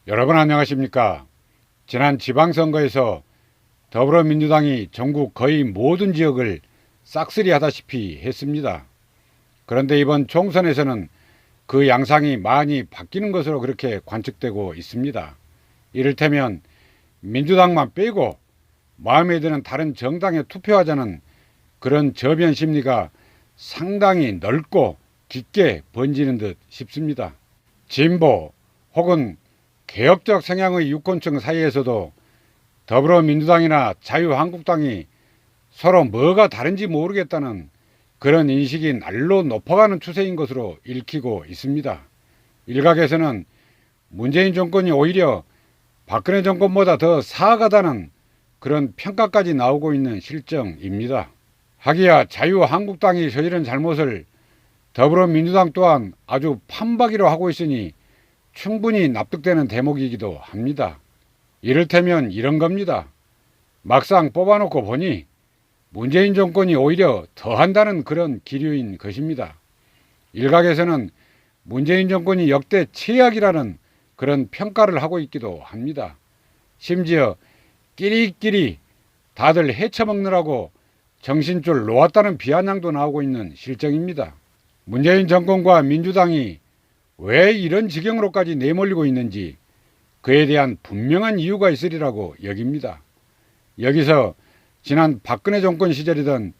여러분 안녕하십니까? 지난 지방선거에서 더불어민주당이 전국 거의 모든 지역을 싹쓸이 하다시피 했습니다. 그런데 이번 총선에서는 그 양상이 많이 바뀌는 것으로 그렇게 관측되고 있습니다. 이를테면 민주당만 빼고 마음에 드는 다른 정당에 투표하자는 그런 저변 심리가 상당히 넓고 깊게 번지는 듯 싶습니다. 진보 혹은 개혁적 성향의 유권층 사이에서도 더불어민주당이나 자유한국당이 서로 뭐가 다른지 모르겠다는 그런 인식이 날로 높아가는 추세인 것으로 읽히고 있습니다. 일각에서는 문재인 정권이 오히려 박근혜 정권보다 더 사악하다는 그런 평가까지 나오고 있는 실정입니다. 하기야 자유한국당이 저지른 잘못을 더불어민주당 또한 아주 판박이로 하고 있으니 충분히 납득되는 대목이기도 합니다. 이를테면 이런 겁니다. 막상 뽑아놓고 보니 문재인 정권이 오히려 더한다는 그런 기류인 것입니다. 일각에서는 문재인 정권이 역대 최악이라는 그런 평가를 하고 있기도 합니다. 심지어 끼리끼리 다들 헤쳐먹느라고 정신줄 놓았다는 비아냥도 나오고 있는 실정입니다. 문재인 정권과 민주당이 왜 이런 지경으로까지 내몰리고 있는지 그에 대한 분명한 이유가 있으리라고 여깁니다. 여기서 지난 박근혜 정권 시절이던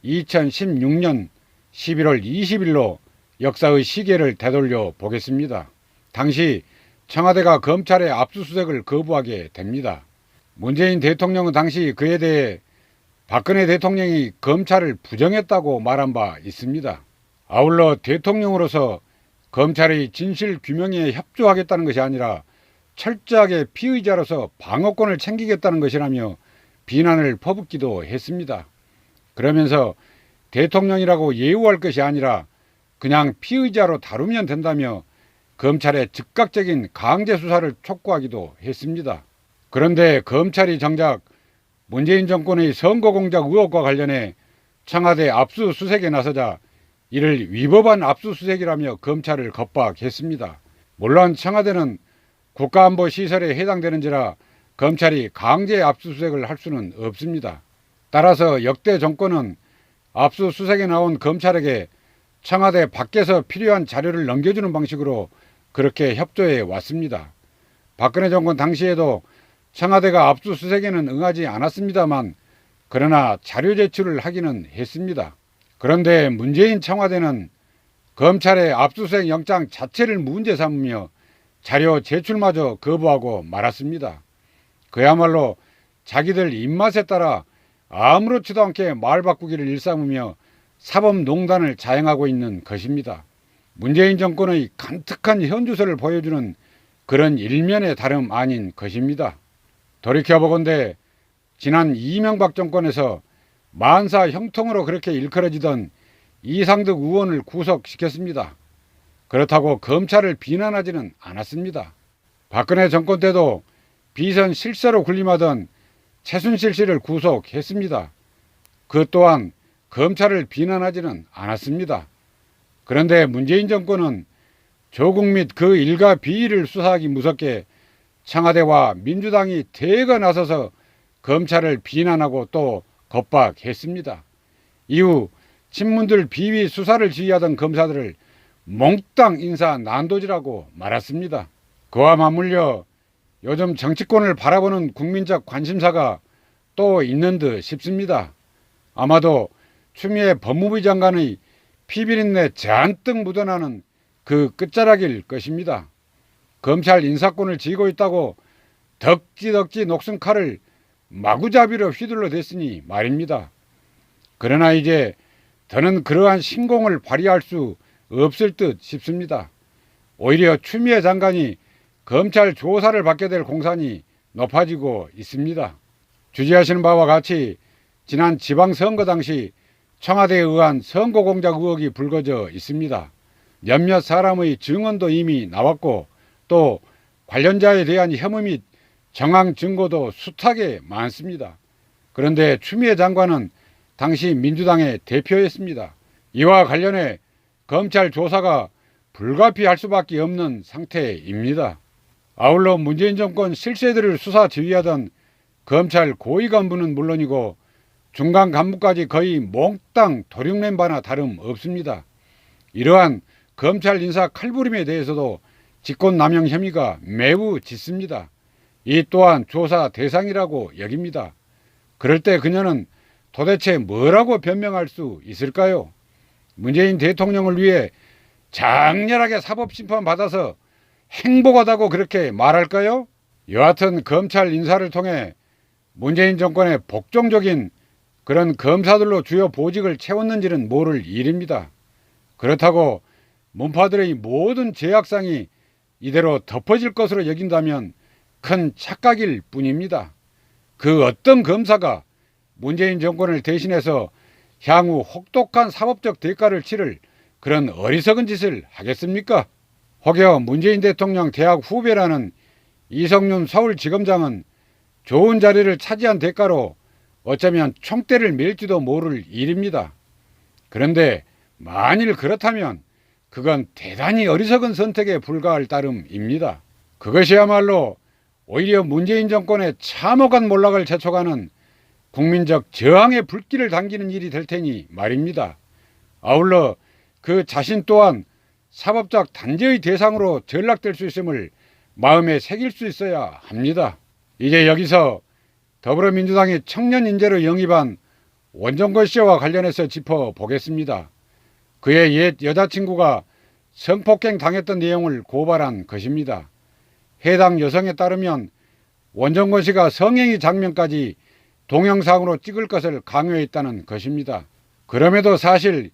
2016년 11월 20일로 역사의 시계를 되돌려 보겠습니다. 당시 청와대가 검찰의 압수수색을 거부하게 됩니다. 문재인 대통령은 당시 그에 대해 박근혜 대통령이 검찰을 부정했다고 말한 바 있습니다. 아울러 대통령으로서 검찰의 진실 규명에 협조하겠다는 것이 아니라 철저하게 피의자로서 방어권을 챙기겠다는 것이라며 비난을 퍼붓기도 했습니다. 그러면서 대통령이라고 예우할 것이 아니라 그냥 피의자로 다루면 된다며 검찰의 즉각적인 강제 수사를 촉구하기도 했습니다. 그런데 검찰이 정작 문재인 정권의 선거 공작 의혹과 관련해 청와대 압수수색에 나서자 이를 위법한 압수수색이라며 검찰을 겁박했습니다. 물론 청와대는 국가안보시설에 해당되는지라 검찰이 강제 압수수색을 할 수는 없습니다. 따라서 역대 정권은 압수수색에 나온 검찰에게 청와대 밖에서 필요한 자료를 넘겨주는 방식으로 그렇게 협조해 왔습니다. 박근혜 정권 당시에도 청와대가 압수수색에는 응하지 않았습니다만 그러나 자료 제출을 하기는 했습니다. 그런데 문재인 청와대는 검찰의 압수수색 영장 자체를 문제 삼으며 자료 제출마저 거부하고 말았습니다. 그야말로 자기들 입맛에 따라 아무렇지도 않게 말 바꾸기를 일삼으며 사법농단을 자행하고 있는 것입니다. 문재인 정권의 간특한 현주소를 보여주는 그런 일면의 다름 아닌 것입니다. 돌이켜보건대 지난 이명박 정권에서 만사 형통으로 그렇게 일컬어지던 이상득 의원을 구속시켰습니다. 그렇다고 검찰을 비난하지는 않았습니다. 박근혜 정권 때도 비선 실세로 군림하던 최순실 씨를 구속했습니다. 그 또한 검찰을 비난하지는 않았습니다. 그런데 문재인 정권은 조국 및 그 일가 비위를 수사하기 무섭게 청와대와 민주당이 대거 나서서 검찰을 비난하고 또 겁박했습니다. 이후 친문들 비위 수사를 지휘하던 검사들을 몽땅 인사 난도질하고 말았습니다. 그와 맞물려 요즘 정치권을 바라보는 국민적 관심사가 또 있는 듯 싶습니다. 아마도 추미애 법무부 장관의 피비린내 잔뜩 묻어나는 그 끝자락일 것입니다. 검찰 인사권을 쥐고 있다고 덕지덕지 녹슨 칼을 마구잡이로 휘둘러 댔으니 말입니다. 그러나 이제 더는 그러한 신공을 발휘할 수 없을 듯 싶습니다. 오히려 추미애 장관이 검찰 조사를 받게 될 공산이 높아지고 있습니다. 주지하시는 바와 같이 지난 지방선거 당시 청와대에 의한 선거 공작 의혹이 불거져 있습니다. 몇몇 사람의 증언도 이미 나왔고 또 관련자에 대한 혐의 및 정황 증거도 숱하게 많습니다. 그런데 추미애 장관은 당시 민주당의 대표였습니다. 이와 관련해 검찰 조사가 불가피할 수밖에 없는 상태입니다. 아울러 문재인 정권 실세들을 수사 지휘하던 검찰 고위 간부는 물론이고 중간 간부까지 거의 몽땅 도륙낸 바나 다름없습니다. 이러한 검찰 인사 칼부림에 대해서도 직권남용 혐의가 매우 짙습니다. 이 또한 조사 대상이라고 여깁니다. 그럴 때 그녀는 도대체 뭐라고 변명할 수 있을까요? 문재인 대통령을 위해 장렬하게 사법심판 받아서 행복하다고 그렇게 말할까요? 여하튼 검찰 인사를 통해 문재인 정권의 복종적인 그런 검사들로 주요 보직을 채웠는지는 모를 일입니다. 그렇다고 문파들의 모든 죄악상이 이대로 덮어질 것으로 여긴다면 큰 착각일 뿐입니다. 그 어떤 검사가 문재인 정권을 대신해서 향후 혹독한 사법적 대가를 치를 그런 어리석은 짓을 하겠습니까? 혹여 문재인 대통령 대학 후배라는 이성윤 서울지검장은 좋은 자리를 차지한 대가로 어쩌면 총대를 맬지도 모를 일입니다. 그런데 만일 그렇다면 그건 대단히 어리석은 선택에 불과할 따름입니다. 그것이야말로 오히려 문재인 정권의 참혹한 몰락을 재촉하는 국민적 저항의 불길을 당기는 일이 될 테니 말입니다. 아울러 그 자신 또한 사법적 단죄의 대상으로 전락될 수 있음을 마음에 새길 수 있어야 합니다. 이제 여기서 더불어민주당이 청년 인재로 영입한 원정걸 씨와 관련해서 짚어보겠습니다. 그의 옛 여자친구가 성폭행 당했던 내용을 고발한 것입니다. 해당 여성에 따르면 원정걸 씨가 성행위 장면까지 동영상으로 찍을 것을 강요했다는 것입니다. 그럼에도 사실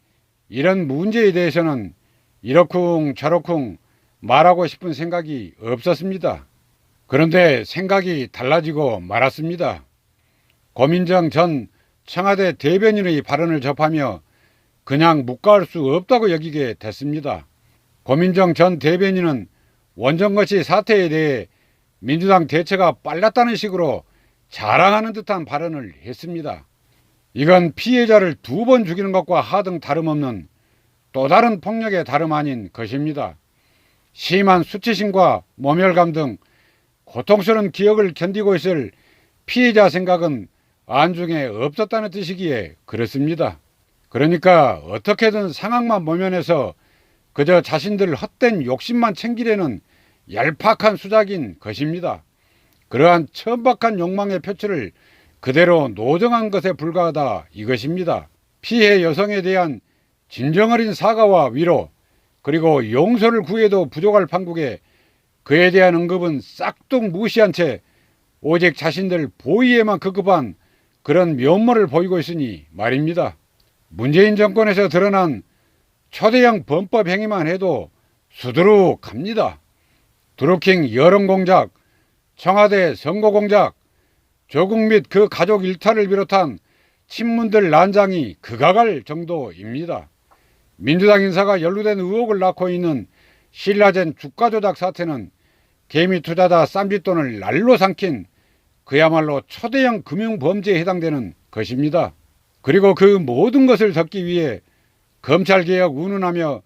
이런 문제에 대해서는 이러쿵 저러쿵 말하고 싶은 생각이 없었습니다. 그런데 생각이 달라지고 말았습니다. 고민정 전 청와대 대변인의 발언을 접하며 그냥 묵과할 수 없다고 여기게 됐습니다. 고민정 전 대변인은 원정걸 씨 사태에 대해 민주당 대처가 빨랐다는 식으로 자랑하는 듯한 발언을 했습니다. 이건 피해자를 2번 죽이는 것과 하등 다름없는 또 다른 폭력의 다름 아닌 것입니다. 심한 수치심과 모멸감 등 고통스러운 기억을 견디고 있을 피해자 생각은 안중에 없었다는 뜻이기에 그렇습니다. 그러니까 어떻게든 상황만 모면해서 그저 자신들 헛된 욕심만 챙기려는 얄팍한 수작인 것입니다. 그러한 천박한 욕망의 표출을 그대로 노정한 것에 불과하다 이것입니다. 피해 여성에 대한 진정 어린 사과와 위로 그리고 용서를 구해도 부족할 판국에 그에 대한 언급은 싹둑 무시한 채 오직 자신들 보위에만 급급한 그런 면모를 보이고 있으니 말입니다. 문재인 정권에서 드러난 초대형 범법 행위만 해도 수두룩합니다. 드루킹 여론공작, 청와대 선거공작, 조국 및 그 가족 일탈을 비롯한 친문들 난장이 극악할 정도입니다. 민주당 인사가 연루된 의혹을 낳고 있는 신라젠 주가조작 사태는 개미투자자 쌈짓돈을 날로 삼킨 그야말로 초대형 금융범죄에 해당되는 것입니다. 그리고 그 모든 것을 덮기 위해 검찰개혁 운운하며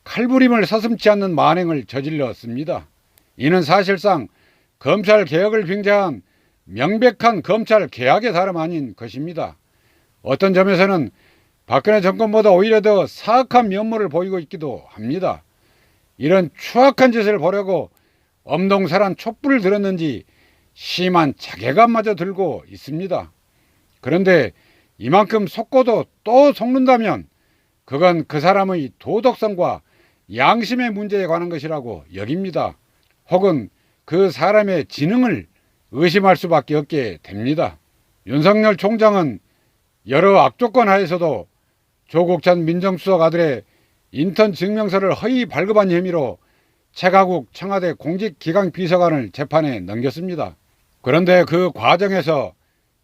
칼부림을 서슴지 않는 만행을 저질렀습니다. 이는 사실상 검찰개혁을 빙자한 명백한 검찰개혁의 다름 아닌 것입니다. 어떤 점에서는 박근혜 정권보다 오히려 더 사악한 면모를 보이고 있기도 합니다. 이런 추악한 짓을 보려고 엄동설한 촛불을 들었는지 심한 자괴감마저 들고 있습니다. 그런데 이만큼 속고도 또 속는다면 그건 그 사람의 도덕성과 양심의 문제에 관한 것이라고 여깁니다. 혹은 그 사람의 지능을 의심할 수밖에 없게 됩니다. 윤석열 총장은 여러 악조건 하에서도 조국 전 민정수석 아들의 인턴 증명서를 허위 발급한 혐의로 최가국 청와대 공직기강비서관을 재판에 넘겼습니다. 그런데 그 과정에서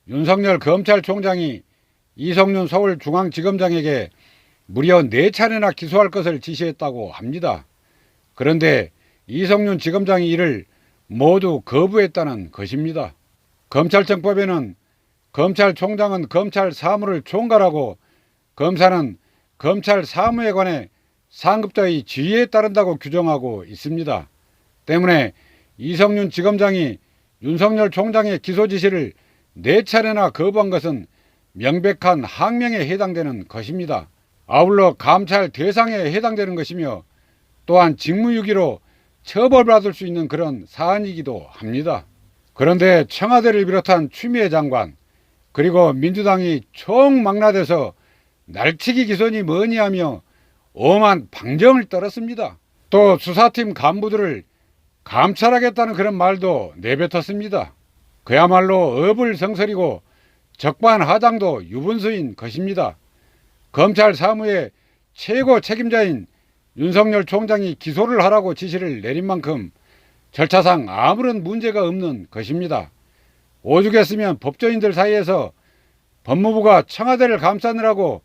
윤석열 검찰총장이 이성윤 서울중앙지검장에게 무려 4차례나 기소할 것을 지시했다고 합니다. 그런데 이성윤 지검장이 이를 모두 거부했다는 것입니다. 검찰청법에는 검찰총장은 검찰 사무를 총괄하고 검사는 검찰 사무에 관해 상급자의 지휘에 따른다고 규정하고 있습니다. 때문에 이성윤 지검장이 윤석열 총장의 기소 지시를 4차례나 거부한 것은 명백한 항명에 해당되는 것입니다. 아울러 감찰 대상에 해당되는 것이며 또한 직무유기로 처벌받을 수 있는 그런 사안이기도 합니다. 그런데 청와대를 비롯한 추미애 장관 그리고 민주당이 총망라돼서 날치기 기소니 뭐니 하며 엄한 방정을 떨었습니다. 또 수사팀 간부들을 감찰하겠다는 그런 말도 내뱉었습니다. 그야말로 어불성설이고 적반하장도 유분수인 것입니다. 검찰 사무의 최고 책임자인 윤석열 총장이 기소를 하라고 지시를 내린 만큼 절차상 아무런 문제가 없는 것입니다. 오죽했으면 법조인들 사이에서 법무부가 청와대를 감싸느라고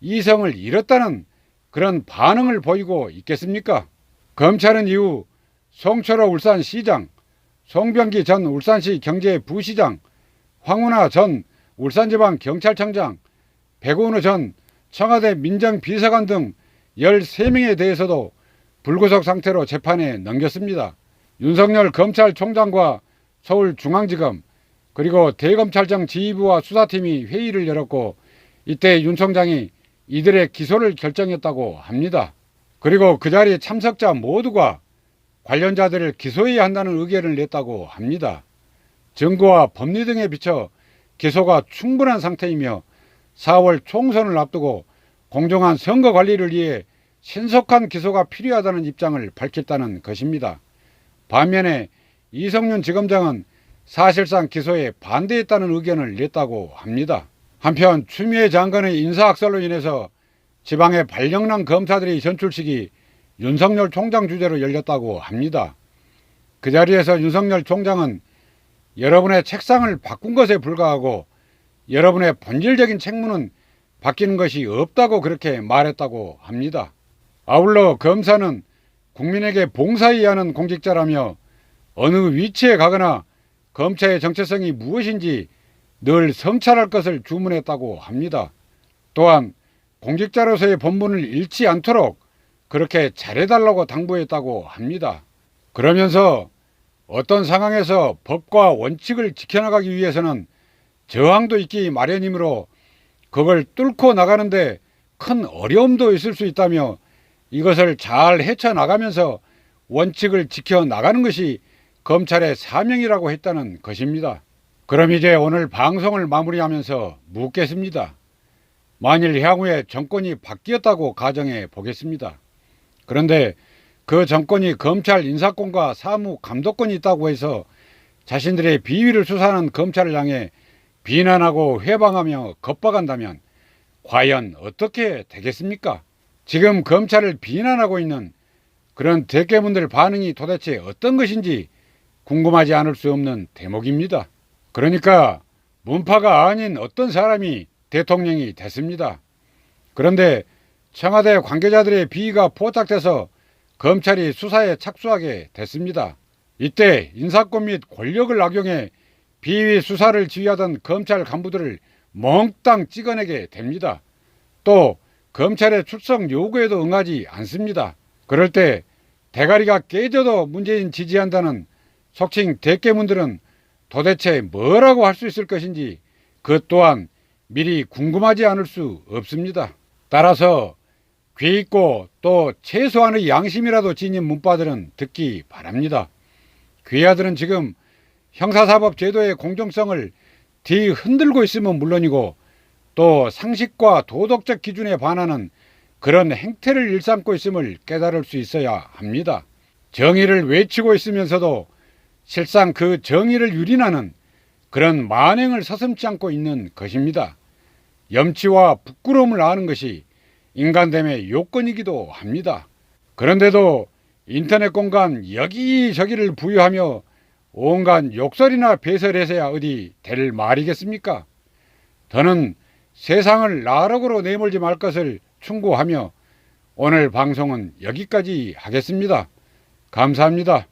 이성을 잃었다는 그런 반응을 보이고 있겠습니까? 검찰은 이후 송철호 울산시장, 송병기 전 울산시 경제부시장, 황운하 전 울산지방경찰청장, 백운우 전 청와대 민정비서관 등 13명에 대해서도 불구속 상태로 재판에 넘겼습니다. 윤석열 검찰총장과 서울중앙지검 그리고 대검찰청 지휘부와 수사팀이 회의를 열었고 이때 윤 총장이 이들의 기소를 결정했다고 합니다. 그리고 그 자리 참석자 모두가 관련자들을 기소해야 한다는 의견을 냈다고 합니다. 증거와 법리 등에 비춰 기소가 충분한 상태이며 4월 총선을 앞두고 공정한 선거 관리를 위해 신속한 기소가 필요하다는 입장을 밝혔다는 것입니다. 반면에 이성윤 지검장은 사실상 기소에 반대했다는 의견을 냈다고 합니다. 한편 추미애 장관의 인사학살로 인해서 지방의 발령난 검사들의 전출식이 윤석열 총장 주재로 열렸다고 합니다. 그 자리에서 윤석열 총장은 여러분의 책상을 바꾼 것에 불과하고 여러분의 본질적인 책무는 바뀌는 것이 없다고 그렇게 말했다고 합니다. 아울러 검사는 국민에게 봉사해야 하는 공직자라며 어느 위치에 가거나 검찰의 정체성이 무엇인지 늘 성찰할 것을 주문했다고 합니다. 또한 공직자로서의 본분을 잃지 않도록 그렇게 잘해달라고 당부했다고 합니다. 그러면서 어떤 상황에서 법과 원칙을 지켜나가기 위해서는 저항도 있기 마련이므로 그걸 뚫고 나가는데 큰 어려움도 있을 수 있다며 이것을 잘 헤쳐나가면서 원칙을 지켜나가는 것이 검찰의 사명이라고 했다는 것입니다. 그럼 이제 오늘 방송을 마무리하면서 묻겠습니다. 만일 향후에 정권이 바뀌었다고 가정해 보겠습니다. 그런데 그 정권이 검찰 인사권과 사무 감독권이 있다고 해서 자신들의 비위를 수사하는 검찰을 향해 비난하고 회방하며 겁박한다면 과연 어떻게 되겠습니까? 지금 검찰을 비난하고 있는 그런 대깨문들 반응이 도대체 어떤 것인지 궁금하지 않을 수 없는 대목입니다. 그러니까 문파가 아닌 어떤 사람이 대통령이 됐습니다. 그런데 청와대 관계자들의 비위가 포착돼서 검찰이 수사에 착수하게 됐습니다. 이때 인사권 및 권력을 악용해 비위 수사를 지휘하던 검찰 간부들을 몽땅 찍어내게 됩니다. 또 검찰의 출석 요구에도 응하지 않습니다. 그럴 때 대가리가 깨져도 문재인 지지한다는 속칭 대깨문들은 도대체 뭐라고 할 수 있을 것인지 그것 또한 미리 궁금하지 않을 수 없습니다. 따라서 귀 있고 또 최소한의 양심이라도 지닌 문파들은 듣기 바랍니다. 귀하들은 지금 형사사법 제도의 공정성을 뒤흔들고 있으면 물론이고 또 상식과 도덕적 기준에 반하는 그런 행태를 일삼고 있음을 깨달을 수 있어야 합니다. 정의를 외치고 있으면서도 실상 그 정의를 유린하는 그런 만행을 서슴지 않고 있는 것입니다. 염치와 부끄러움을 아는 것이 인간됨의 요건이기도 합니다. 그런데도 인터넷 공간 여기저기를 부유하며 온갖 욕설이나 배설해서야 어디 될 말이겠습니까? 더는 세상을 나락으로 내몰지 말 것을 충고하며 오늘 방송은 여기까지 하겠습니다. 감사합니다.